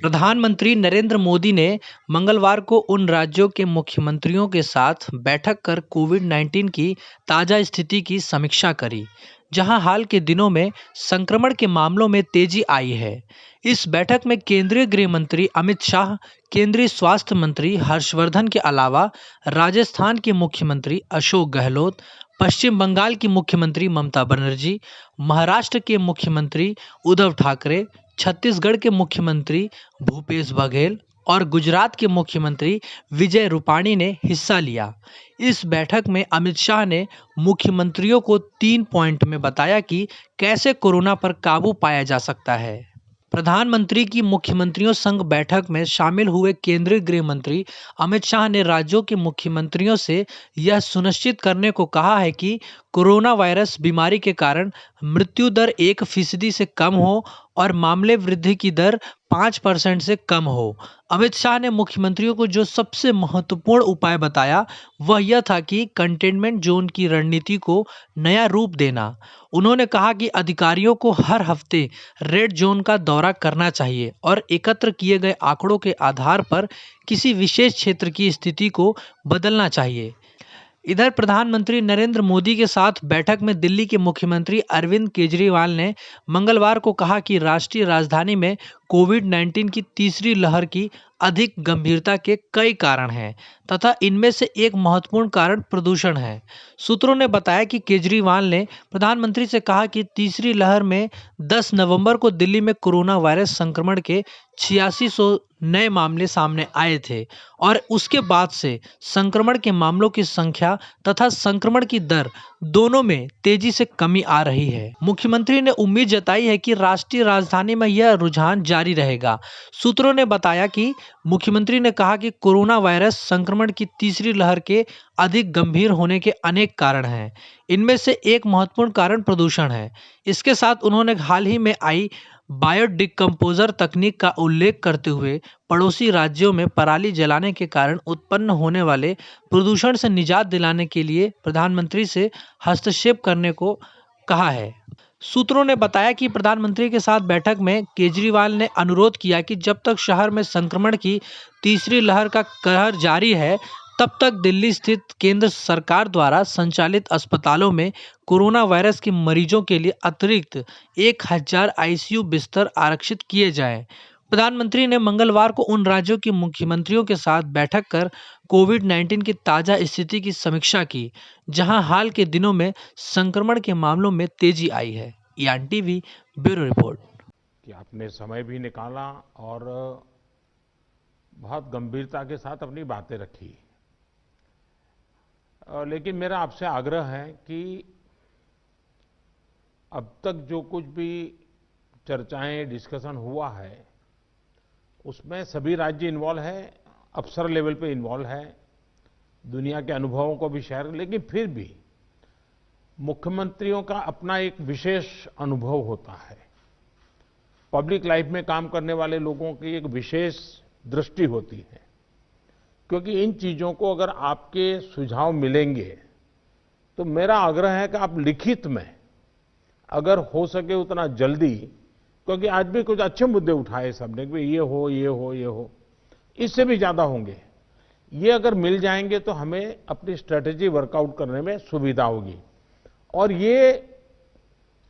प्रधानमंत्री नरेंद्र मोदी ने मंगलवार को उन राज्यों के मुख्यमंत्रियों के साथ बैठक कर कोविड-19 की ताजा स्थिति की समीक्षा करी, जहां हाल के दिनों में संक्रमण के मामलों में तेजी आई है। इस बैठक में केंद्रीय गृह मंत्री अमित शाह, केंद्रीय स्वास्थ्य मंत्री हर्षवर्धन के अलावा राजस्थान के मुख्यमंत्री अशोक गहलोत, पश्चिम बंगाल की मुख्यमंत्री ममता बनर्जी, महाराष्ट्र के मुख्यमंत्री उद्धव ठाकरे, छत्तीसगढ़ के मुख्यमंत्री भूपेश बघेल और गुजरात के मुख्यमंत्री विजय रूपाणी ने हिस्सा लिया। इस बैठक में अमित शाह ने मुख्यमंत्रियों को 3 पॉइंट में बताया कि कैसे कोरोना पर काबू पाया जा सकता है। प्रधानमंत्री की मुख्यमंत्रियों संग बैठक में शामिल हुए केंद्रीय गृह मंत्री अमित शाह ने राज्यों के मुख्यमंत्रियों से यह सुनिश्चित करने को कहा है कि कोरोना वायरस बीमारी के कारण मृत्यु दर 1% से कम हो और मामले वृद्धि की दर 5% से कम हो। अमित शाह ने मुख्यमंत्रियों को जो सबसे महत्वपूर्ण उपाय बताया वह यह था कि कंटेनमेंट जोन की रणनीति को नया रूप देना। उन्होंने कहा कि अधिकारियों को हर हफ्ते रेड जोन का दौरा करना चाहिए और एकत्र किए गए आंकड़ों के आधार पर किसी विशेष क्षेत्र की स्थिति को बदलना चाहिए। इधर प्रधानमंत्री नरेंद्र मोदी के साथ बैठक में दिल्ली के मुख्यमंत्री अरविंद केजरीवाल ने मंगलवार को कहा कि राष्ट्रीय राजधानी में कोविड-19 की तीसरी लहर की अधिक गंभीरता के कई कारण हैं तथा इनमें से एक महत्वपूर्ण कारण प्रदूषण है। सूत्रों ने बताया कि केजरीवाल ने प्रधानमंत्री से कहा कि तीसरी लहर में 10 नवंबर को दिल्ली में कोरोना वायरस संक्रमण के 8600 नए मामले सामने आए थे और उसके बाद से संक्रमण के मामलों की संख्या तथा संक्रमण की दर दोनों में तेजी से कमी आ रही है। मुख्यमंत्री ने उम्मीद जताई है कि राष्ट्रीय राजधानी में यह रुझान जारी रहेगा। सूत्रों ने बताया कि मुख्यमंत्री ने कहा कि कोरोना वायरस संक्रमण की तीसरी लहर के अधिक गंभीर होने के अनेक कारण हैं। इनमें से एक महत्वपूर्ण कारण प्रदूषण है। इसके साथ उन्होंने हाल ही में आई बायोडिकम्पोजर तकनीक का उल्लेख करते हुए पड़ोसी राज्यों में पराली जलाने के कारण उत्पन्न होने वाले प्रदूषण से निजात दिलाने के लिए प्रधानमंत्री से हस्तक्षेप करने को कहा है। सूत्रों ने बताया कि प्रधानमंत्री के साथ बैठक में केजरीवाल ने अनुरोध किया कि जब तक शहर में संक्रमण की तीसरी लहर का कहर जारी है तब तक दिल्ली स्थित केंद्र सरकार द्वारा संचालित अस्पतालों में कोरोना वायरस के मरीजों के लिए अतिरिक्त 1000 आईसीयू बिस्तर आरक्षित किए जाएं। प्रधानमंत्री ने मंगलवार को उन राज्यों के मुख्यमंत्रियों के साथ बैठक कर कोविड-19 की ताजा स्थिति की समीक्षा की, जहां हाल के दिनों में संक्रमण के मामलों में तेजी आई है। ईआन टीवी ब्यूरो रिपोर्ट। कि आपने समय भी निकाला और बहुत गंभीरता के साथ अपनी बातें रखी। लेकिन मेरा आपसे आग्रह है कि अब तक जो कुछ भी चर्चाएं, डिस्कशन हुआ है, उसमें सभी राज्य इन्वॉल्व है, अफसर लेवल पे इन्वॉल्व है, दुनिया के अनुभवों को भी शेयर, लेकिन फिर भी मुख्यमंत्रियों का अपना एक विशेष अनुभव होता है। पब्लिक लाइफ में काम करने वाले लोगों की एक विशेष दृष्टि होती है, क्योंकि इन चीजों को अगर आपके सुझाव मिलेंगे तो मेरा आग्रह है कि आप लिखित में अगर हो सके उतना जल्दी, क्योंकि आज भी कुछ अच्छे मुद्दे उठाए सबने कि ये हो, ये हो, ये हो, इससे भी ज्यादा होंगे। ये अगर मिल जाएंगे तो हमें अपनी स्ट्रेटेजी वर्कआउट करने में सुविधा होगी और ये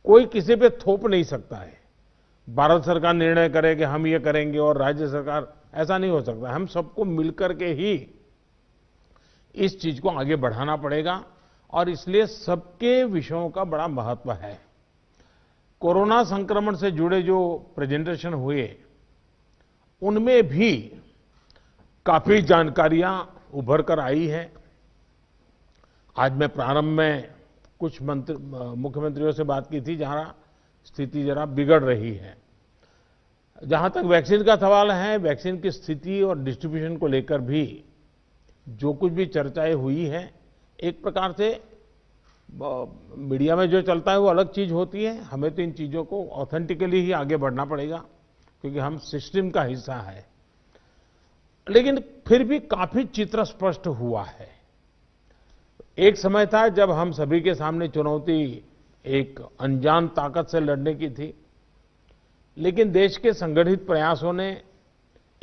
कोई किसी पे थोप नहीं सकता है। भारत सरकार निर्णय करे कि हम ये करेंगे और राज्य सरकार, ऐसा नहीं हो सकता। हम सबको मिलकर के ही इस चीज को आगे बढ़ाना पड़ेगा और इसलिए सबके विषयों का बड़ा महत्व है। कोरोना संक्रमण से जुड़े जो प्रेजेंटेशन हुए उनमें भी काफी जानकारियां उभर कर आई है। आज मैं प्रारंभ में कुछ मुख्यमंत्रियों से बात की थी जहां स्थिति जरा बिगड़ रही है। जहां तक वैक्सीन का सवाल है, वैक्सीन की स्थिति और डिस्ट्रीब्यूशन को लेकर भी जो कुछ भी चर्चाएं हुई है, एक प्रकार से मीडिया में जो चलता है वो अलग चीज होती है। हमें तो इन चीजों को ऑथेंटिकली ही आगे बढ़ना पड़ेगा क्योंकि हम सिस्टम का हिस्सा है। लेकिन फिर भी काफी चित्र स्पष्ट हुआ है। एक समय था जब हम सभी के सामने चुनौती एक अनजान ताकत से लड़ने की थी, लेकिन देश के संगठित प्रयासों ने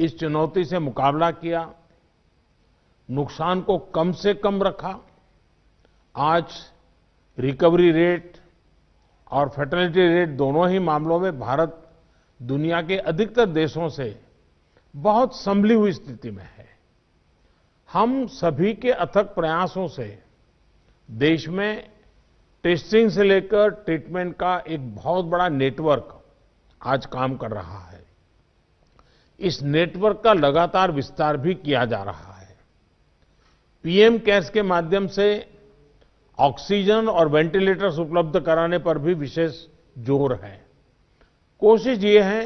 इस चुनौती से मुकाबला किया, नुकसान को कम से कम रखा। आज रिकवरी रेट और फर्टिलिटी रेट दोनों ही मामलों में भारत दुनिया के अधिकतर देशों से बहुत संभली हुई स्थिति में है। हम सभी के अथक प्रयासों से देश में टेस्टिंग से लेकर ट्रीटमेंट का एक बहुत बड़ा नेटवर्क आज काम कर रहा है। इस नेटवर्क का लगातार विस्तार भी किया जा रहा है। पीएम केयर्स के माध्यम से ऑक्सीजन और वेंटिलेटर्स उपलब्ध कराने पर भी विशेष जोर है। कोशिश ये है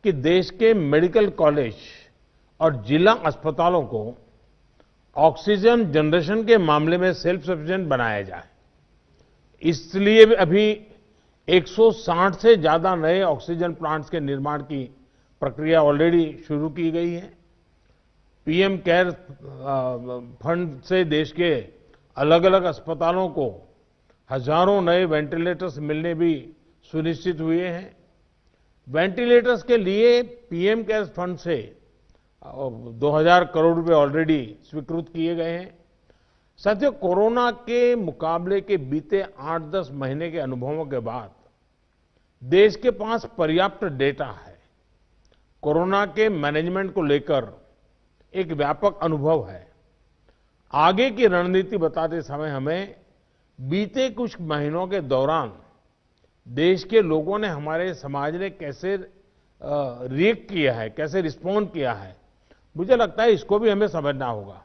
कि देश के मेडिकल कॉलेज और जिला अस्पतालों को ऑक्सीजन जनरेशन के मामले में सेल्फ सफिशिएंट बनाया जाए। इसलिए अभी 160 से ज्यादा नए ऑक्सीजन प्लांट्स के निर्माण की प्रक्रिया ऑलरेडी शुरू की गई है। पीएम केयर फंड से देश के अलग अलग अस्पतालों को हजारों नए वेंटिलेटर्स मिलने भी सुनिश्चित हुए हैं। वेंटिलेटर्स के लिए पीएम केयर फंड से 2000 करोड़ रुपए ऑलरेडी स्वीकृत किए गए हैं। साथियों, कोरोना के मुकाबले के बीते 8-10 महीने के अनुभवों के बाद देश के पास पर्याप्त डेटा है। कोरोना के मैनेजमेंट को लेकर एक व्यापक अनुभव है। आगे की रणनीति बताते समय हमें बीते कुछ महीनों के दौरान देश के लोगों ने, हमारे समाज ने कैसे रिएक्ट किया है, कैसे रिस्पॉन्ड किया है, मुझे लगता है इसको भी हमें समझना होगा।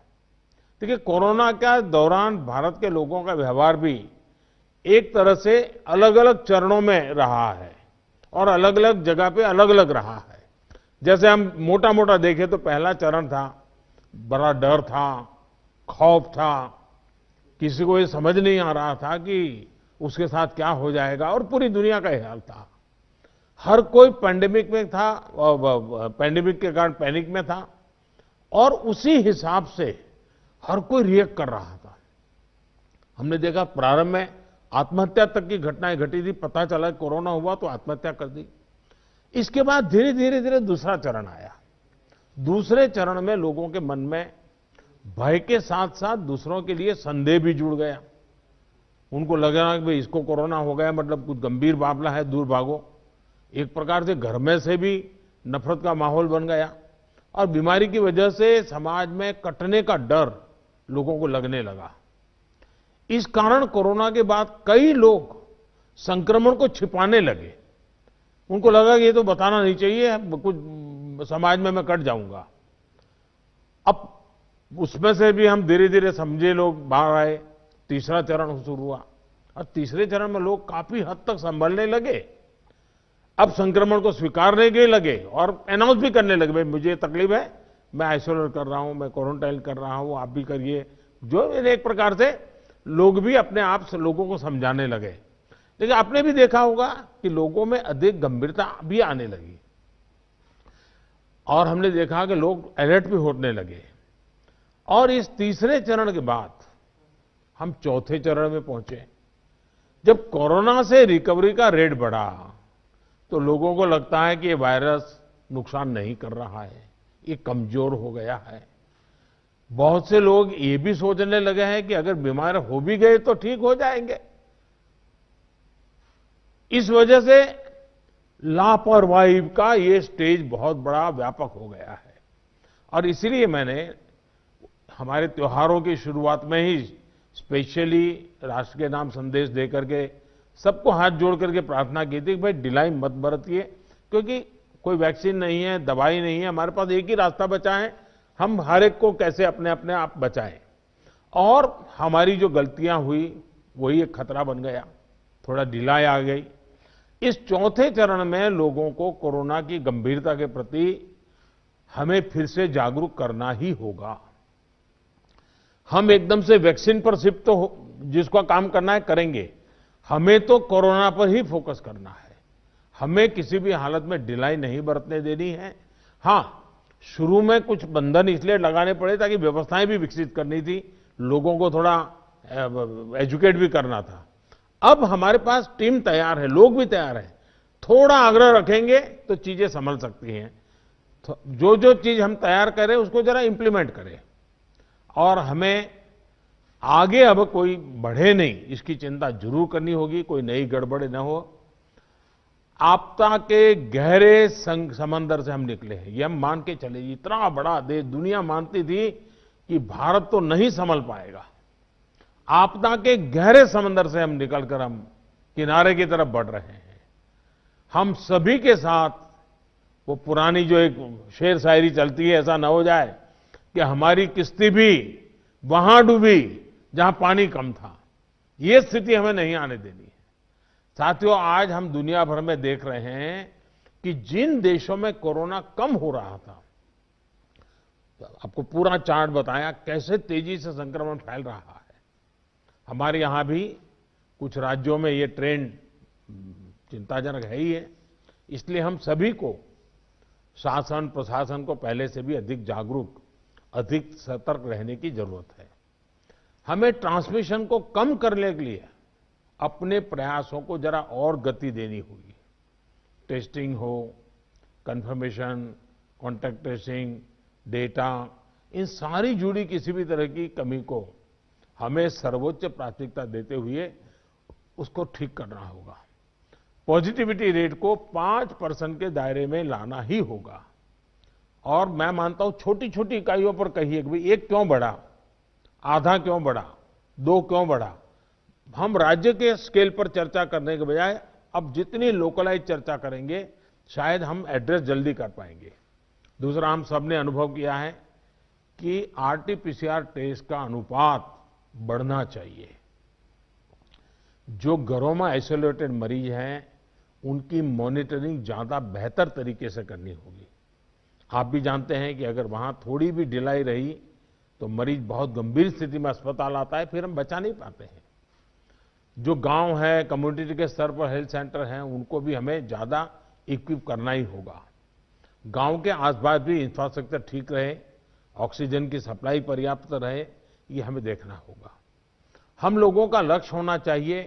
देखिए, कोरोना के दौरान भारत के लोगों का व्यवहार भी एक तरह से अलग अलग चरणों में रहा है और अलग अलग जगह पे अलग अलग रहा है। जैसे हम मोटा मोटा देखें तो पहला चरण था, बड़ा डर था, खौफ था, किसी को ये समझ नहीं आ रहा था कि उसके साथ क्या हो जाएगा, और पूरी दुनिया का ये हाल था। हर कोई पैंडेमिक में था, पैंडेमिक के कारण पैनिक में था, और उसी हिसाब से हर कोई रिएक्ट कर रहा था। हमने देखा प्रारंभ में आत्महत्या तक की घटनाएं घटी थी। पता चला कोरोना हुआ तो आत्महत्या कर दी। इसके बाद धीरे धीरे धीरे दूसरा चरण आया। दूसरे चरण में लोगों के मन में भय के साथ साथ दूसरों के लिए संदेह भी जुड़ गया। उनको लगा कि भाई इसको कोरोना हो गया, मतलब कुछ गंभीर मामला है, दूर भागो। एक प्रकार से घर में से भी नफरत का माहौल बन गया, और बीमारी की वजह से समाज में कटने का डर लोगों को लगने लगा। इस कारण कोरोना के बाद कई लोग संक्रमण को छिपाने लगे। उनको लगा कि ये तो बताना नहीं चाहिए, कुछ समाज में मैं कट जाऊंगा। अब उसमें से भी हम धीरे धीरे समझे लोग बाहर आए। तीसरा चरण शुरू हुआ, और तीसरे चरण में लोग काफी हद तक संभलने लगे। अब संक्रमण को स्वीकारने के लगे और अनाउंस भी करने लगे, भाई मुझे तकलीफ है, मैं आइसोलेट कर रहा हूं, मैं क्वारंटाइन कर रहा हूं, आप भी करिए। जो एक प्रकार से लोग भी अपने आप से लोगों को समझाने लगे। लेकिन आपने भी देखा होगा कि लोगों में अधिक गंभीरता भी आने लगी, और हमने देखा कि लोग अलर्ट भी होने लगे। और इस तीसरे चरण के बाद हम चौथे चरण में पहुंचे। जब कोरोना से रिकवरी का रेट बढ़ा तो लोगों को लगता है कि ये वायरस नुकसान नहीं कर रहा है, ये कमजोर हो गया है। बहुत से लोग ये भी सोचने लगे हैं कि अगर बीमार हो भी गए तो ठीक हो जाएंगे। इस वजह से लापरवाही का ये स्टेज बहुत बड़ा व्यापक हो गया है। और इसीलिए मैंने हमारे त्योहारों की शुरुआत में ही स्पेशली राष्ट्र के नाम संदेश दे करके सबको हाथ जोड़ करके प्रार्थना की थी कि भाई ढिलाई मत बरतिए, क्योंकि कोई वैक्सीन नहीं है, दवाई नहीं है, हमारे पास एक ही रास्ता बचा है, हम हर एक को कैसे अपने अपने आप बचाएं। और हमारी जो गलतियां हुई वही एक खतरा बन गया, थोड़ा ढिलाई आ गई। इस चौथे चरण में लोगों को कोरोना की गंभीरता के प्रति हमें फिर से जागरूक करना ही होगा। हम एकदम से वैक्सीन पर शिफ्ट तो जिसका काम करना है करेंगे, हमें तो कोरोना पर ही फोकस करना है। हमें किसी भी हालत में ढिलाई नहीं बरतने देनी है। हां, शुरू में कुछ बंधन इसलिए लगाने पड़े ताकि व्यवस्थाएं भी विकसित करनी थी, लोगों को थोड़ा एजुकेट भी करना था। अब हमारे पास टीम तैयार है, लोग भी तैयार हैं। थोड़ा आग्रह रखेंगे तो चीजें संभल सकती हैं। जो जो चीज हम तैयार करें उसको जरा इंप्लीमेंट करें और हमें आगे अब कोई बढ़े नहीं इसकी चिंता जरूर करनी होगी, कोई नई गड़बड़ न हो। आपदा के गहरे समंदर से हम निकले हैं, ये हम मान के चले। इतना बड़ा देश, दुनिया मानती थी कि भारत तो नहीं संभल पाएगा। आपदा के गहरे समंदर से हम निकलकर हम किनारे की तरफ बढ़ रहे हैं। हम सभी के साथ वो पुरानी जो एक शेर शायरी चलती है, ऐसा न हो जाए कि हमारी किश्ती भी वहां डूबी जहां पानी कम था। ये स्थिति हमें नहीं आने देनी है। साथियों, आज हम दुनिया भर में देख रहे हैं कि जिन देशों में कोरोना कम हो रहा था, आपको पूरा चार्ट बताया कैसे तेजी से संक्रमण फैल रहा है। हमारे यहां भी कुछ राज्यों में ये ट्रेंड चिंताजनक है ही है। इसलिए हम सभी को, शासन प्रशासन को पहले से भी अधिक जागरूक, अधिक सतर्क रहने की जरूरत है। हमें ट्रांसमिशन को कम करने के लिए अपने प्रयासों को जरा और गति देनी होगी। टेस्टिंग हो, कंफर्मेशन, कॉन्टैक्ट ट्रेसिंग, डेटा, इन सारी जुड़ी किसी भी तरह की कमी को हमें सर्वोच्च प्राथमिकता देते हुए उसको ठीक करना होगा। पॉजिटिविटी रेट को 5% के दायरे में लाना ही होगा। और मैं मानता हूं छोटी छोटी इकाइयों पर कहिए कि भाई 1 क्यों बढ़ा, आधा क्यों बढ़ा, 2 क्यों बढ़ा। हम राज्य के स्केल पर चर्चा करने के बजाय अब जितनी लोकलाइज चर्चा करेंगे शायद हम एड्रेस जल्दी कर पाएंगे। दूसरा, हम सबने अनुभव किया है कि आरटी-पीसीआर टेस्ट का अनुपात बढ़ना चाहिए। जो घरों में आइसोलेटेड मरीज हैं उनकी मॉनिटरिंग ज्यादा बेहतर तरीके से करनी होगी। आप भी जानते हैं कि अगर वहां थोड़ी भी ढिलाई रही तो मरीज बहुत गंभीर स्थिति में अस्पताल आता है, फिर हम बचा नहीं पाते हैं। जो गांव है, कम्युनिटी के स्तर पर हेल्थ सेंटर हैं, उनको भी हमें ज्यादा इक्विप करना ही होगा। गांव के आसपास भी इंफ्रास्ट्रक्चर ठीक रहे, ऑक्सीजन की सप्लाई पर्याप्त रहे, ये हमें देखना होगा। हम लोगों का लक्ष्य होना चाहिए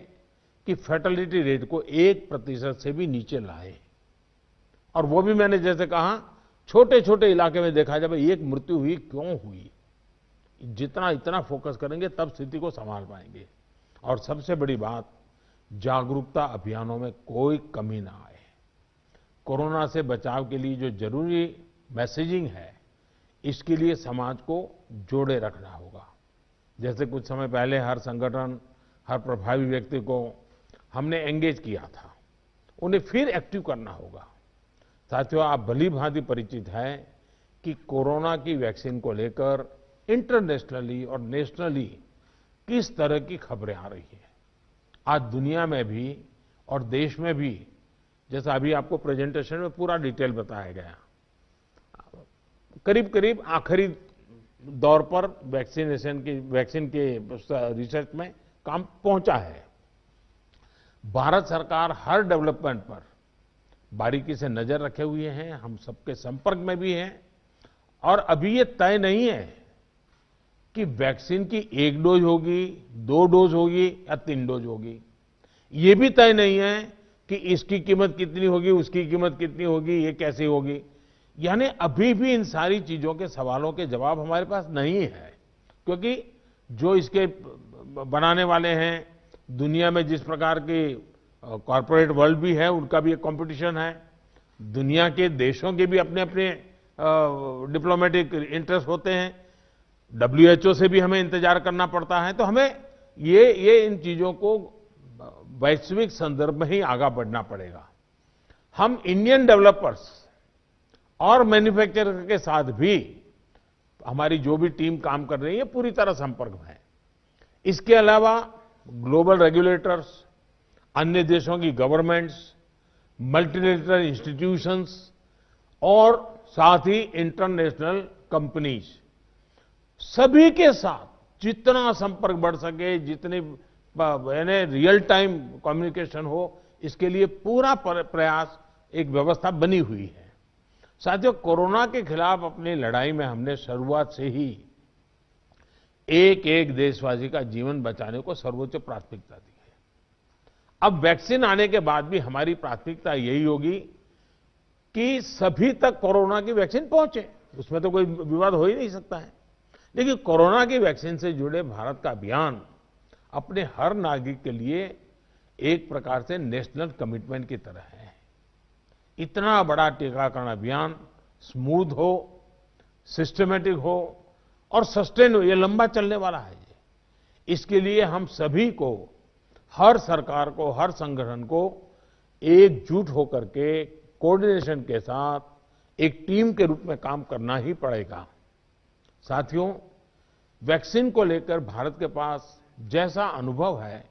कि फैटेलिटी रेट को 1% से भी नीचे लाए। और वो भी मैंने जैसे कहा, छोटे छोटे इलाके में देखा जाए एक मृत्यु हुई क्यों हुई, जितना इतना फोकस करेंगे तब स्थिति को संभाल पाएंगे। और सबसे बड़ी बात, जागरूकता अभियानों में कोई कमी ना आए। कोरोना से बचाव के लिए जो जरूरी मैसेजिंग है, इसके लिए समाज को जोड़े रखना होगा। जैसे कुछ समय पहले हर संगठन, हर प्रभावी व्यक्ति को हमने एंगेज किया था, उन्हें फिर एक्टिव करना होगा। साथियों, आप भली भांति परिचित हैं कि कोरोना की वैक्सीन को लेकर इंटरनेशनली और नेशनली किस तरह की खबरें आ रही हैं। आज दुनिया में भी और देश में भी, जैसा अभी आपको प्रेजेंटेशन में पूरा डिटेल बताया गया, करीब करीब आखिरी दौर पर वैक्सीन के रिसर्च में काम पहुंचा है। भारत सरकार हर डेवलपमेंट पर बारीकी से नजर रखे हुए हैं, हम सबके संपर्क में भी हैं। और अभी ये तय नहीं है कि वैक्सीन की 1 डोज होगी, 2 डोज होगी या 3 डोज होगी। ये भी तय नहीं है कि इसकी कीमत कितनी होगी, उसकी कीमत कितनी होगी, ये कैसे होगी। यानी अभी भी इन सारी चीजों के सवालों के जवाब हमारे पास नहीं है, क्योंकि जो इसके बनाने वाले हैं, दुनिया में जिस प्रकार की कॉर्पोरेट वर्ल्ड भी है, उनका भी एक कंपटीशन है। दुनिया के देशों के भी अपने अपने डिप्लोमेटिक इंटरेस्ट होते हैं। WHO से भी हमें इंतजार करना पड़ता है। तो हमें ये इन चीजों को वैश्विक संदर्भ में ही आगे बढ़ना पड़ेगा। हम इंडियन डेवलपर्स और मैन्युफैक्चरर के साथ भी हमारी जो भी टीम काम कर रही है पूरी तरह संपर्क में है। इसके अलावा ग्लोबल रेगुलेटर्स, अन्य देशों की गवर्नमेंट्स, मल्टीलेटरल इंस्टीट्यूशंस और साथ ही इंटरनेशनल कंपनीज, सभी के साथ जितना संपर्क बढ़ सके, जितने यानी रियल टाइम कम्युनिकेशन हो, इसके लिए पूरा प्रयास, एक व्यवस्था बनी हुई है। साथियों, कोरोना के खिलाफ अपनी लड़ाई में हमने शुरुआत से ही एक एक देशवासी का जीवन बचाने को सर्वोच्च प्राथमिकता दी है। अब वैक्सीन आने के बाद भी हमारी प्राथमिकता यही होगी कि सभी तक कोरोना की वैक्सीन पहुंचे, उसमें तो कोई विवाद हो ही नहीं सकता है। लेकिन कोरोना की वैक्सीन से जुड़े भारत का अभियान अपने हर नागरिक के लिए एक प्रकार से नेशनल कमिटमेंट की तरह है। इतना बड़ा टीकाकरण अभियान स्मूथ हो, सिस्टमैटिक हो और सस्टेन हो, ये लंबा चलने वाला है। इसके लिए हम सभी को, हर सरकार को, हर संगठन को एकजुट होकर के कोऑर्डिनेशन के साथ एक टीम के रूप में काम करना ही पड़ेगा। साथियों, वैक्सीन को लेकर भारत के पास जैसा अनुभव है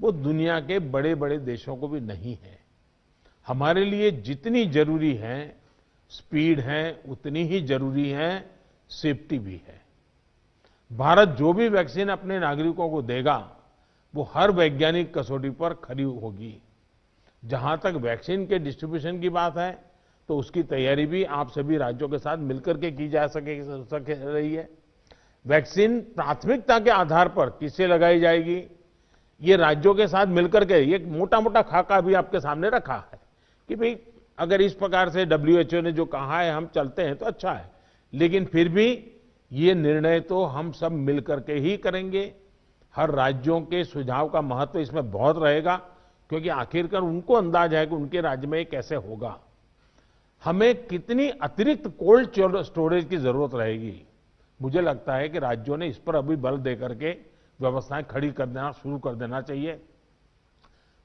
वो दुनिया के बड़े-बड़े देशों को भी नहीं है। हमारे लिए जितनी जरूरी है स्पीड है, उतनी ही जरूरी है सेफ्टी भी है। भारत जो भी वैक्सीन अपने नागरिकों को देगा वो हर वैज्ञानिक कसौटी पर खरी होगी। जहां तक वैक्सीन के डिस्ट्रीब्यूशन की बात है तो उसकी तैयारी भी आप सभी राज्यों के साथ मिलकर के की जा सके रही है। वैक्सीन प्राथमिकता के आधार पर किसे लगाई जाएगी, ये राज्यों के साथ मिलकर के ये मोटा मोटा खाका भी आपके सामने रखा है कि भाई अगर इस प्रकार से WHO ने जो कहा है हम चलते हैं तो अच्छा है, लेकिन फिर भी ये निर्णय तो हम सब मिलकर के ही करेंगे। हर राज्यों के सुझाव का महत्व इसमें बहुत रहेगा, क्योंकि आखिरकार उनको अंदाज है कि उनके राज्य में ये कैसे होगा। हमें कितनी अतिरिक्त कोल्ड स्टोरेज की जरूरत रहेगी, मुझे लगता है कि राज्यों ने इस पर अभी बल देकर के व्यवस्थाएं खड़ी कर देना शुरू कर देना चाहिए।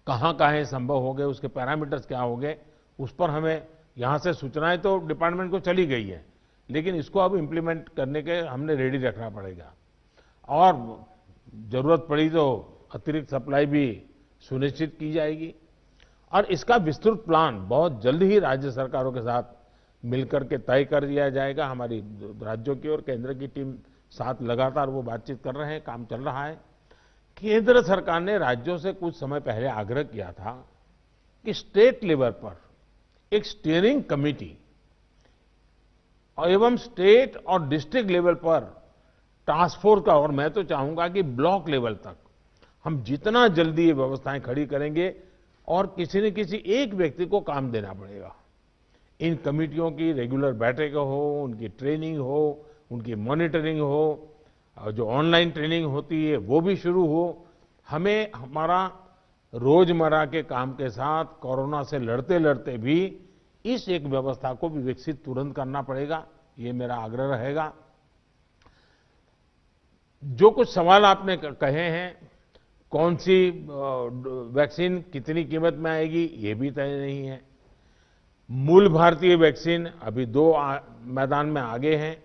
कहां संभव हो गए, उसके पैरामीटर्स क्या हो गए, उस पर हमें यहां से सूचनाएं तो डिपार्टमेंट को चली गई है, लेकिन इसको अब इम्प्लीमेंट करने के हमने रेडी रखना पड़ेगा। और जरूरत पड़ी तो अतिरिक्त सप्लाई भी सुनिश्चित की जाएगी। और इसका विस्तृत प्लान बहुत जल्द ही राज्य सरकारों के साथ मिलकर के तय कर दिया जाएगा। हमारी राज्यों की और केंद्र की टीम साथ लगातार वो बातचीत कर रहे हैं, काम चल रहा है। केंद्र सरकार ने राज्यों से कुछ समय पहले आग्रह किया था कि स्टेट लेवल पर एक स्टीयरिंग कमेटी एवं स्टेट और डिस्ट्रिक्ट लेवल पर टास्क फोर्स का, और मैं तो चाहूंगा कि ब्लॉक लेवल तक हम जितना जल्दी ये व्यवस्थाएं खड़ी करेंगे और किसी न किसी एक व्यक्ति को काम देना पड़ेगा। इन कमेटियों की रेगुलर बैठकें हो, उनकी ट्रेनिंग हो, उनकी मॉनिटरिंग हो, और जो ऑनलाइन ट्रेनिंग होती है वो भी शुरू हो। हमें हमारा रोजमर्रा के काम के साथ कोरोना से लड़ते लड़ते भी इस एक व्यवस्था को भी विकसित तुरंत करना पड़ेगा, ये मेरा आग्रह रहेगा। जो कुछ सवाल आपने कहे हैं, कौन सी वैक्सीन कितनी कीमत में आएगी ये भी तय नहीं है। मूल भारतीय वैक्सीन अभी दो मैदान में आगे हैं,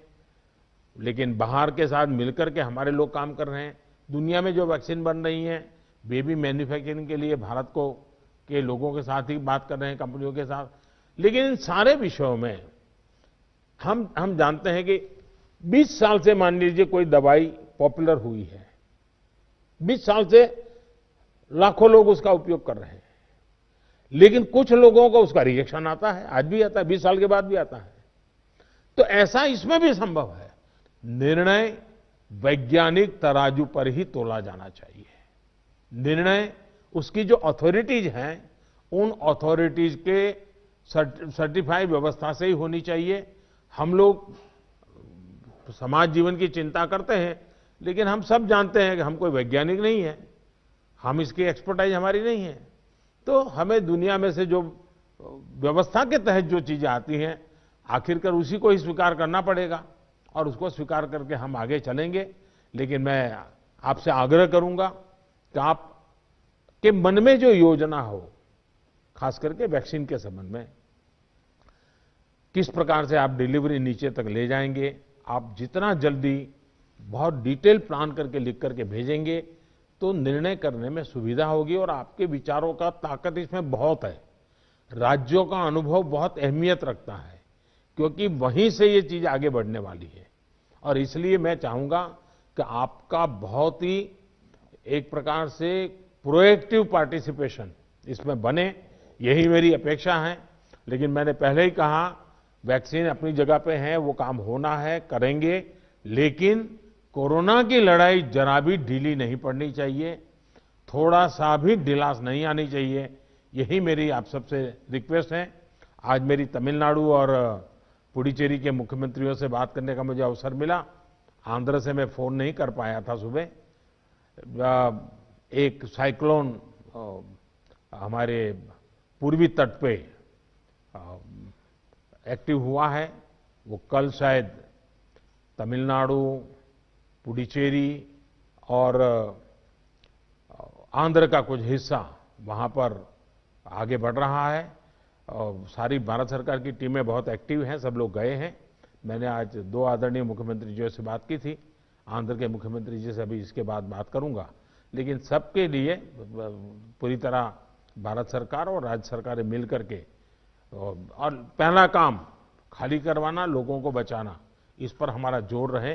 लेकिन बाहर के साथ मिलकर के हमारे लोग काम कर रहे हैं। दुनिया में जो वैक्सीन बन रही हैं वे भी मैन्युफैक्चरिंग के लिए भारत को के लोगों के साथ ही बात कर रहे हैं, कंपनियों के साथ। लेकिन इन सारे विषयों में हम जानते हैं कि 20 साल से मान लीजिए कोई दवाई पॉपुलर हुई है, 20 साल से लाखों लोग उसका उपयोग कर रहे हैं, लेकिन कुछ लोगों को उसका रिएक्शन आता है, आज भी आता है, 20 साल के बाद भी आता है। तो ऐसा इसमें भी संभव है। निर्णय वैज्ञानिक तराजू पर ही तोला जाना चाहिए। निर्णय उसकी जो अथॉरिटीज हैं उन अथॉरिटीज के सर्टिफाइड व्यवस्था से ही होनी चाहिए। हम लोग समाज जीवन की चिंता करते हैं, लेकिन हम सब जानते हैं कि हम कोई वैज्ञानिक नहीं है, हम इसकी एक्सपर्टाइज हमारी नहीं है। तो हमें दुनिया में से जो व्यवस्था के तहत जो चीजें आती हैं आखिरकार उसी को ही स्वीकार करना पड़ेगा और उसको स्वीकार करके हम आगे चलेंगे। लेकिन मैं आपसे आग्रह करूंगा कि आप के मन में जो योजना हो, खास करके वैक्सीन के संबंध में, किस प्रकार से आप डिलीवरी नीचे तक ले जाएंगे, आप जितना जल्दी बहुत डिटेल प्लान करके लिख करके भेजेंगे तो निर्णय करने में सुविधा होगी। और आपके विचारों का ताकत इसमें बहुत है। राज्यों का अनुभव बहुत अहमियत रखता है, क्योंकि वहीं से ये चीज आगे बढ़ने वाली है। और इसलिए मैं चाहूंगा कि आपका बहुत ही एक प्रकार से प्रोएक्टिव पार्टिसिपेशन इसमें बने, यही मेरी अपेक्षा है। लेकिन मैंने पहले ही कहा, वैक्सीन अपनी जगह पे है, वो काम होना है, करेंगे, लेकिन कोरोना की लड़ाई जरा भी ढीली नहीं पड़नी चाहिए, थोड़ा सा भी ढिलास नहीं आनी चाहिए। यही मेरी आप सबसे रिक्वेस्ट है। आज मेरी तमिलनाडु और पुडुचेरी के मुख्यमंत्रियों से बात करने का मुझे अवसर मिला। आंध्र से मैं फ़ोन नहीं कर पाया था सुबह। एक साइक्लोन हमारे पूर्वी तट पे एक्टिव हुआ है। वो कल शायद तमिलनाडु, पुडुचेरी और आंध्र का कुछ हिस्सा वहाँ पर आगे बढ़ रहा है। और सारी भारत सरकार की टीमें बहुत एक्टिव हैं, सब लोग गए हैं। मैंने आज 2 आदरणीय मुख्यमंत्री जी से बात की थी। आंध्र के मुख्यमंत्री जी से अभी इसके बाद बात करूंगा। लेकिन सबके लिए पूरी तरह भारत सरकार और राज्य सरकारें मिल करके और पहला काम खाली करवाना, लोगों को बचाना, इस पर हमारा जोर रहे।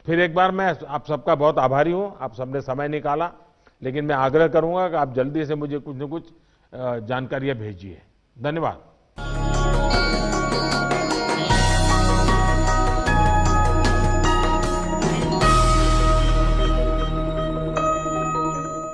फिर एक बार मैं आप सबका बहुत आभारी हूँ, आप सबने समय निकाला। लेकिन मैं आग्रह करूंगा कि आप जल्दी से मुझे कुछ न कुछ जानकारियां भेजिए। धन्यवाद।